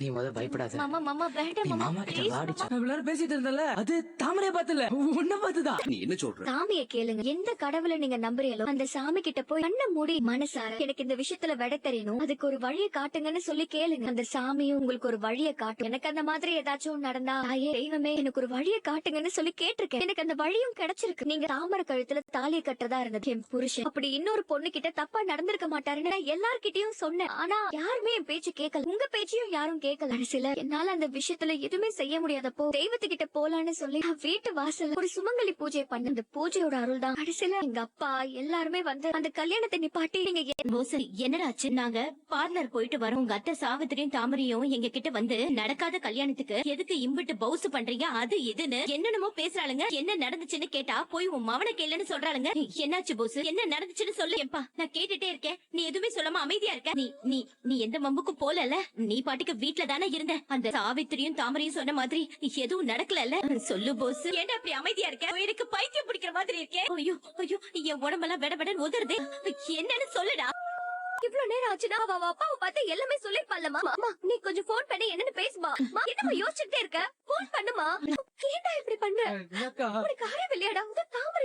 நீ பயப்படாத. மாமா மாமா வேண்டாம் நீ மாமா மாமா கிட்ட please வாடிச்சா. மாமா. இவ்வளவு நேரம் பேசிட்டு இருந்தல, அது தாமரைய பாத்துல உன்ன பாத்துதான். நீ என்ன சொல்ற? சாமியை கேளுங்க. எந்த கடவுளை நீங்க நம்புறீங்களோ அந்த சாமி கிட்ட போய் கண்ண மூடி மனசார எனக்கு இந்த விஷயத்துல விட தெரியணும், அதுக்கு ஒரு வழியை காட்டுங்கன்னு சொல்லி கேளுங்க. அந்த சாமியும் உங்களுக்கு ஒரு வழியை காட்டும். எனக்கு அந்த மாதிரி ஏதாச்சும் நடந்தா, தாயே தெய்வமே எனக்கு ஒரு வழியை காட்டுங்கன்னு சொல்லி கேட்டிருக்கேன். எனக்கு அந்த வழியும் கிடைச்சிருக்கு. நீங்க தாமரை கழுத்துல தாலியை கட்டுறதா இருந்தது என் புருஷன் அப்படி இன்னொரு பொண்ணு கிட்ட தப்பா நடந்திருக்க மாட்டாருன்னு நான் எல்லார்கிட்டயும் சொன்னேன். ஆனா யாருமே என் பேச்சு கேட்கல. உங்க பேச்சையும் யாரும் கேட்கல. கடைசியில என்னால அந்த விஷயத்துல எதுவுமே செய்ய முடியாதப்போ தெய்வத்துக்கிட்ட போலான்னு சொல்லி நான் வீட்டு வாசல்ல ஒரு சுமங்கலி பூஜை பண்ண. அந்த பூஜையோட அருள் தான் கடைசியில எங்க அப்பா எல்லாருமே வந்து அந்த கல்யாணத்தை நிப்பாட்டி நீங்க என்னடாச்சு? நாங்க பார்லர் போயிட்டு வரோம். உங்க அத்தை சாவித்திரியும் தாமரையும் எங்க கிட்ட வந்து நடக்காத கல்யாணத்துக்கு எதுக்கு இம்பிட்டு பவுஸ் பண்றீங்க அது இதுன்னு என்னென்னமோ பேசுறாளுங்க. என்ன நடந்துச்சுன்னு கேட்டா போய் உன் மவனை கேளுன்னு சொல்றாளுங்க. என்னாச்சு போஸ், என்ன நடந்துச்சுன்னு சொல்லு. ஏப்பா நான் கேட்டுட்டே இருக்கேன், நீ எதுவுமே சொல்லாம அமைதியா இருக்க. நீ நீ நீ எந்த மம்புக்கும் போலல, நீ பாட்டுக்கு வீட்டுல தானே இருந்த. அந்த சாவித்திரியும் தாமரையும் சொன்ன மாதிரி எதுவும் நடக்கல. சொல்லு போஸ், என்ன அப்படி அமைதியா இருக்க? எனக்கு பைத்தியம் பிடிக்கிற மாதிரி இருக்கே. ஐயோ ஐயோ என் உடம்பெல்லாம் வெடவெடன்னு உதறுது. என்னன்னு சொல்லுடா. இவ்வளவு நேரம் ஆச்சுன்னா அவ அப்பாவை பார்த்து எல்லாமே சொல்லிருப்பாள்லமா. மாமா நீ கொஞ்சம் போன் பண்ணி என்னன்னு பேசுமா. என்னமா யோசிச்சுட்டே இருக்க? போன் பண்ணுமா. ஏன்டா இப்படி பண்ற? உனக்கு அறிவு இல்லையாடா? தாமரை